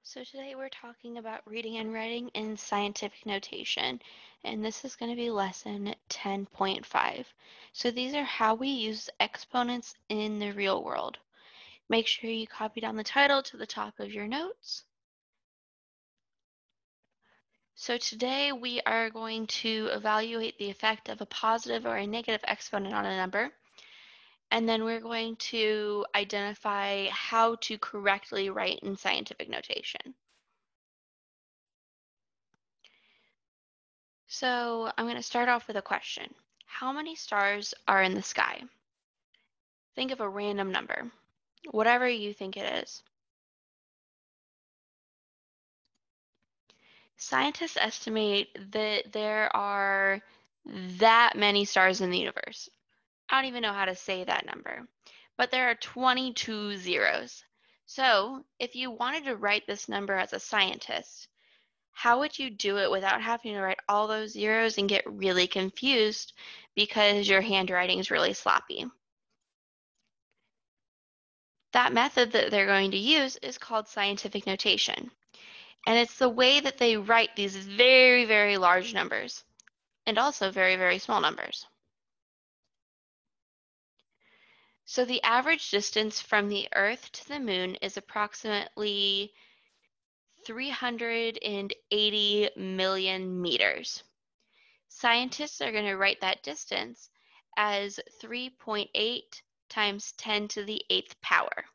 So today we're talking about reading and writing in scientific notation, and this is going to be lesson 10.5. So these are how we use exponents in the real world. Make sure you copy down the title to the top of your notes. So today we are going to evaluate the effect of a positive or a negative exponent on a number, and then we're going to identify how to correctly write in scientific notation. So I'm going to start off with a question. How many stars are in the sky? Think of a random number, whatever you think it is. Scientists estimate that there are that many stars in the universe. I don't even know how to say that number, but there are 22 zeros. So if you wanted to write this number as a scientist, how would you do it without having to write all those zeros and get really confused because your handwriting is really sloppy? That method that they're going to use is called scientific notation. And it's the way that they write these very, very large numbers and also very, very small numbers. So the average distance from the Earth to the moon is approximately 380 million meters. Scientists are going to write that distance as 3.8 times 10 to the 8th power.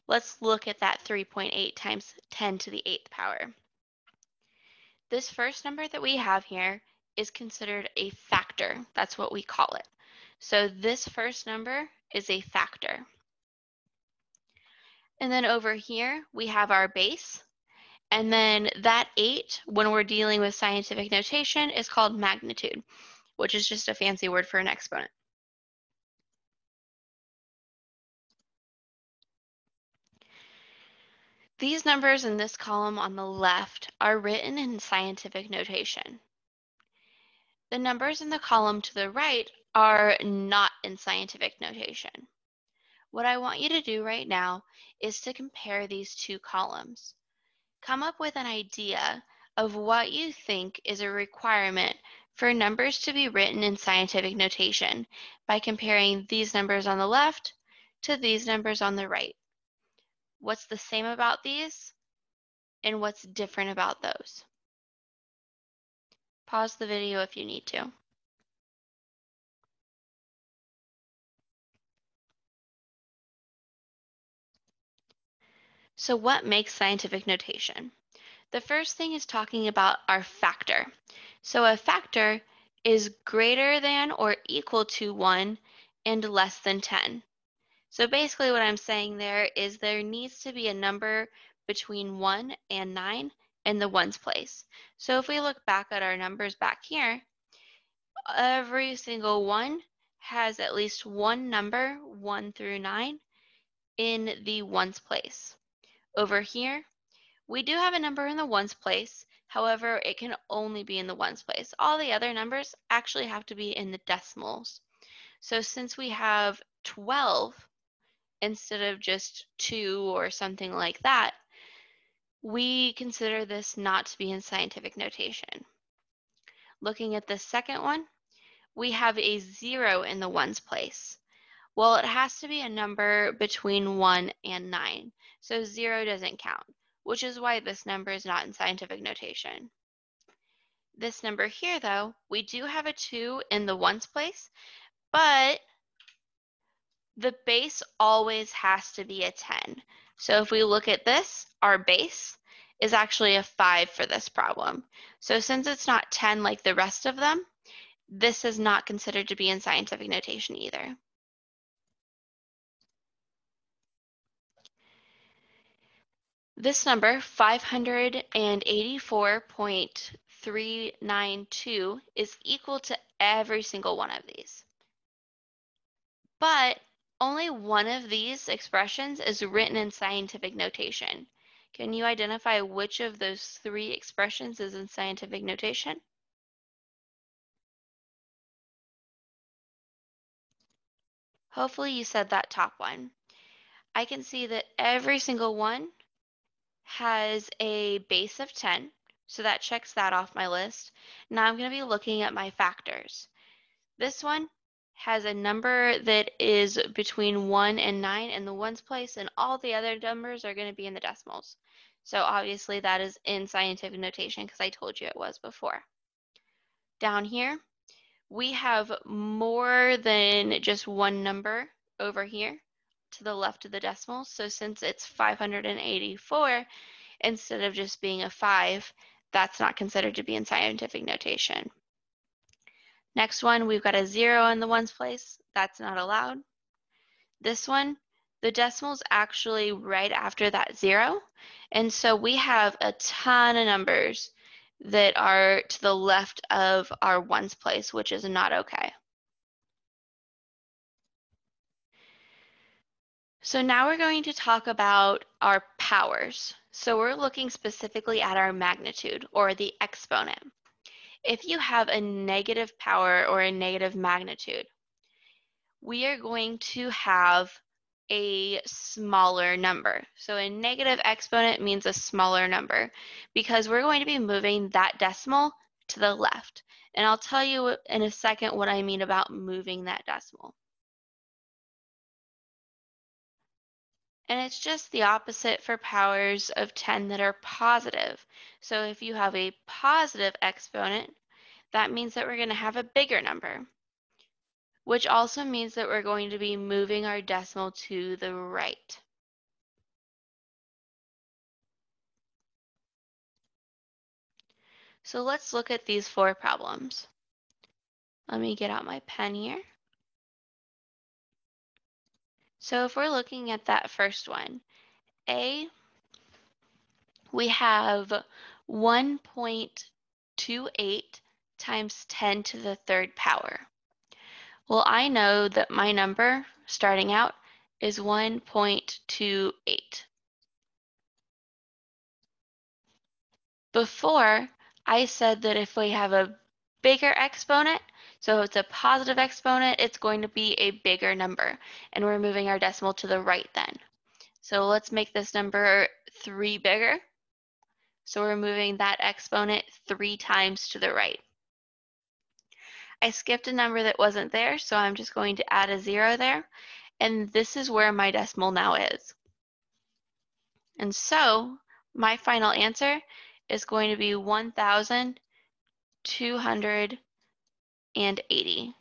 Let's look at that 3.8 times 10 to the 8th power. This first number that we have here is considered a factor. That's what we call it. So this first number is a factor. And then over here, we have our base. And then that 8, when we're dealing with scientific notation, is called magnitude, which is just a fancy word for an exponent. These numbers in this column on the left are written in scientific notation. The numbers in the column to the right are not in scientific notation. What I want you to do right now is to compare these two columns. Come up with an idea of what you think is a requirement for numbers to be written in scientific notation by comparing these numbers on the left to these numbers on the right. What's the same about these and what's different about those? Pause the video if you need to. So what makes scientific notation? The first thing is talking about our factor. So a factor is greater than or equal to 1 and less than 10. So basically what I'm saying there is there needs to be a number between 1 and 9 in the ones place. So if we look back at our numbers back here, every single one has at least one number, 1 through 9, in the ones place. Over here, we do have a number in the ones place. However, it can only be in the ones place. All the other numbers actually have to be in the decimals. So since we have 12 instead of just 2 or something like that, we consider this not to be in scientific notation. Looking at the second one, we have a 0 in the ones place. Well, it has to be a number between 1 and 9, so 0 doesn't count, which is why this number is not in scientific notation. This number here, though, we do have a 2 in the ones place, but the base always has to be a 10. So if we look at this, our base is actually a 5 for this problem. So since it's not 10 like the rest of them, this is not considered to be in scientific notation either. This number, 584.392, is equal to every single one of these. But only one of these expressions is written in scientific notation. Can you identify which of those 3 expressions is in scientific notation? Hopefully you said that top one. I can see that every single one has a base of 10, so that checks that off my list. Now I'm going to be looking at my factors. This one has a number that is between 1 and 9 in the ones place, and all the other numbers are going to be in the decimals. So obviously that is in scientific notation because I told you it was before. Down here, we have more than just one number over here to the left of the decimals. So since it's 584, instead of just being a 5, that's not considered to be in scientific notation. Next one, we've got a 0 in the ones place. That's not allowed. This one, the decimal's actually right after that 0. And so we have a ton of numbers that are to the left of our ones place, which is not okay. So now we're going to talk about our powers. So we're looking specifically at our magnitude, or the exponent. If you have a negative power or a negative magnitude, we are going to have a smaller number. So a negative exponent means a smaller number because we're going to be moving that decimal to the left. And I'll tell you in a second what I mean about moving that decimal. And it's just the opposite for powers of 10 that are positive. So if you have a positive exponent, that means that we're going to have a bigger number, which also means that we're going to be moving our decimal to the right. So let's look at these 4 problems. Let me get out my pen here. So if we're looking at that first one, A, we have 1.28 times 10 to the third power. Well, I know that my number starting out is 1.28. Before, I said that if we have a bigger exponent, so it's a positive exponent, it's going to be a bigger number. And we're moving our decimal to the right then. So let's make this number 3 bigger. So we're moving that exponent 3 times to the right. I skipped a number that wasn't there, so I'm just going to add a 0 there. And this is where my decimal now is. And so my final answer is going to be 1,280.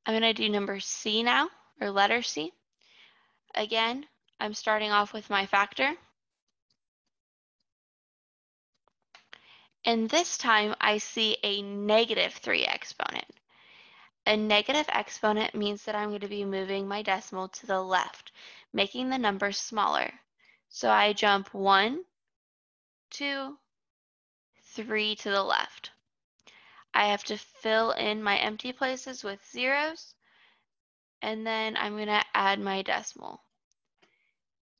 I'm going to do number C now, or letter C. Again, I'm starting off with my factor. And this time I see a negative 3 exponent. A negative exponent means that I'm going to be moving my decimal to the left, making the number smaller. So I jump 1, 2, 3 to the left. I have to fill in my empty places with zeros, and then I'm going to add my decimal.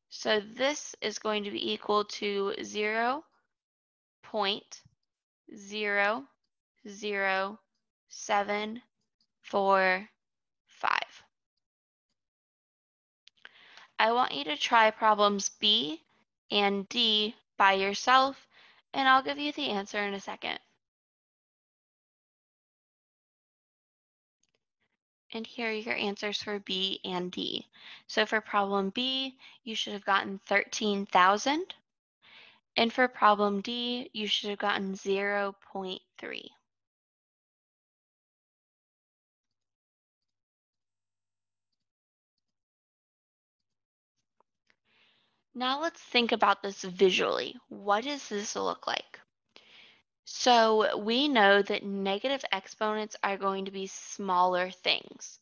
So this is going to be equal to 0.00745. I want you to try problems B and D by yourself, and I'll give you the answer in a second. And here are your answers for B and D. So for problem B, you should have gotten 13,000. And for problem D, you should have gotten 0.3. Now let's think about this visually. What does this look like? So we know that negative exponents are going to be smaller things.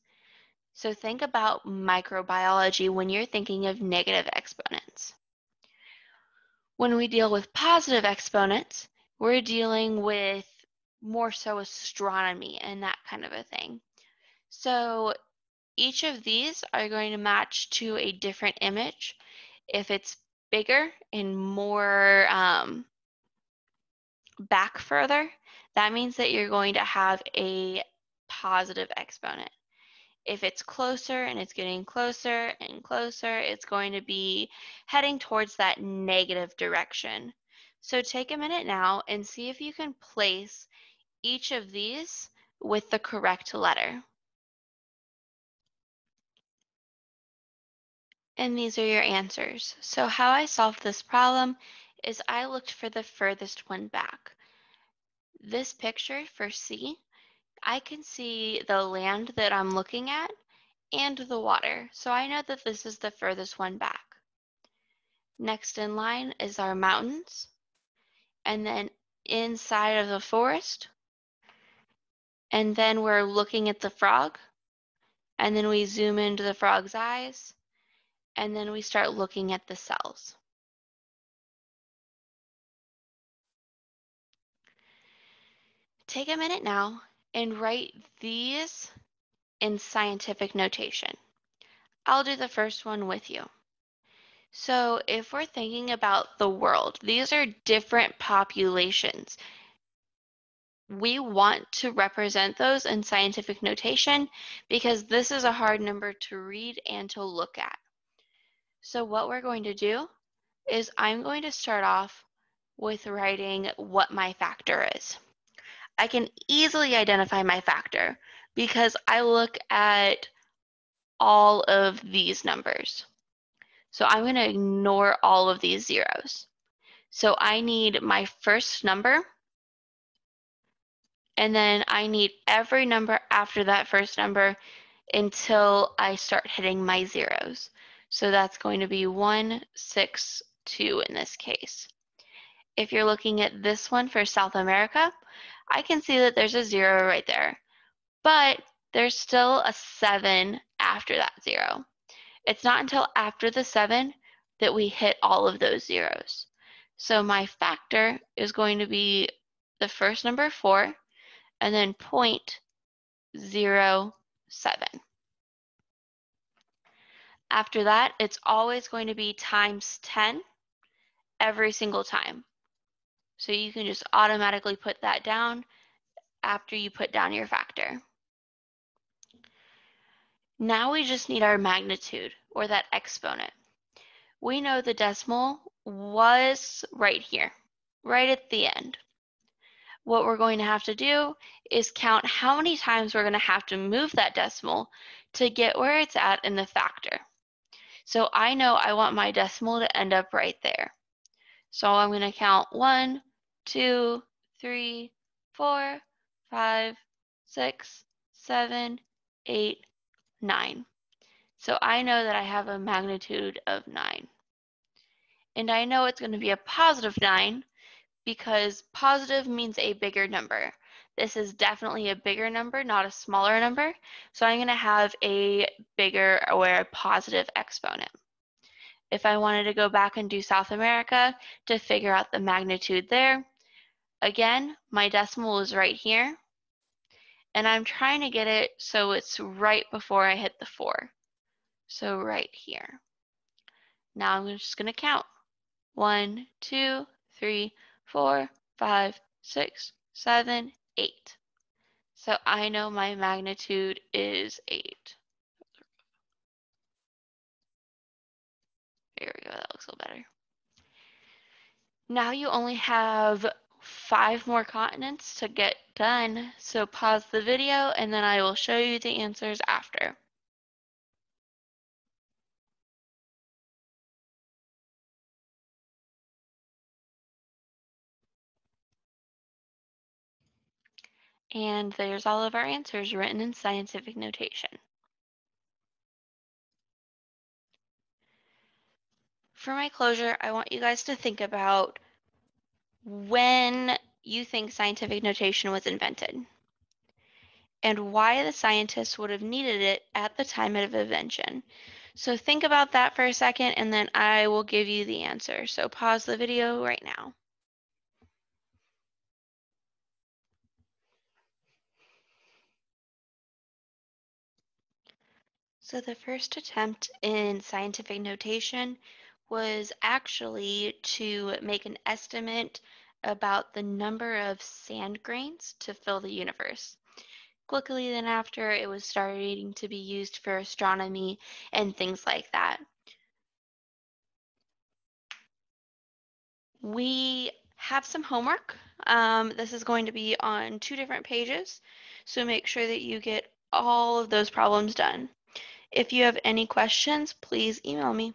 So think about microbiology when you're thinking of negative exponents. When we deal with positive exponents, we're dealing with more so astronomy and that kind of a thing. So each of these are going to match to a different image. If it's bigger and more back further, that means that you're going to have a positive exponent. If it's closer and it's getting closer and closer, it's going to be heading towards that negative direction. So take a minute now and see if you can place each of these with the correct letter. And these are your answers. So how I solved this problem is I looked for the furthest one back. This picture for C, I can see the land that I'm looking at and the water. So I know that this is the furthest one back. Next in line is our mountains. And then inside of the forest. And then we're looking at the frog. And then we zoom into the frog's eyes. And then we start looking at the cells. Take a minute now and write these in scientific notation. I'll do the first one with you. So if we're thinking about the world, these are different populations. We want to represent those in scientific notation because this is a hard number to read and to look at. So what we're going to do is I'm going to start off with writing what my factor is. I can easily identify my factor because I look at all of these numbers. So I'm going to ignore all of these zeros. So I need my first number, and then I need every number after that first number until I start hitting my zeros. So that's going to be 1, 6, 2 in this case. If you're looking at this one for South America, I can see that there's a 0 right there, but there's still a 7 after that 0. It's not until after the 7 that we hit all of those zeros. So my factor is going to be the first number 4 and then 0.07. After that, it's always going to be times 10 every single time. So you can just automatically put that down after you put down your factor. Now we just need our magnitude, or that exponent. We know the decimal was right here, right at the end. What we're going to have to do is count how many times we're going to have to move that decimal to get where it's at in the factor. So I know I want my decimal to end up right there. So I'm going to count 1, 2, 3, 4, 5, 6, 7, 8, 9. So I know that I have a magnitude of 9. And I know it's going to be a positive 9 because positive means a bigger number. This is definitely a bigger number, not a smaller number. So I'm going to have a bigger or a positive exponent. If I wanted to go back and do South America to figure out the magnitude there, again, my decimal is right here. And I'm trying to get it so it's right before I hit the 4. So right here. Now I'm just going to count. 1, 2, 3, 4, 5, 6, 7, 8. So I know my magnitude is 8. There we go, that looks a little better. Now you only have 5 more continents to get done, so pause the video and then I will show you the answers after. And there's all of our answers written in scientific notation. For my closure, I want you guys to think about when you think scientific notation was invented and why the scientists would have needed it at the time of invention. So think about that for a second and then I will give you the answer. So pause the video right now. So the first attempt in scientific notation was actually to make an estimate about the number of sand grains to fill the universe. quickly then after it was starting to be used for astronomy and things like that. We have some homework. This is going to be on 2 different pages, so make sure that you get all of those problems done. If you have any questions, please email me.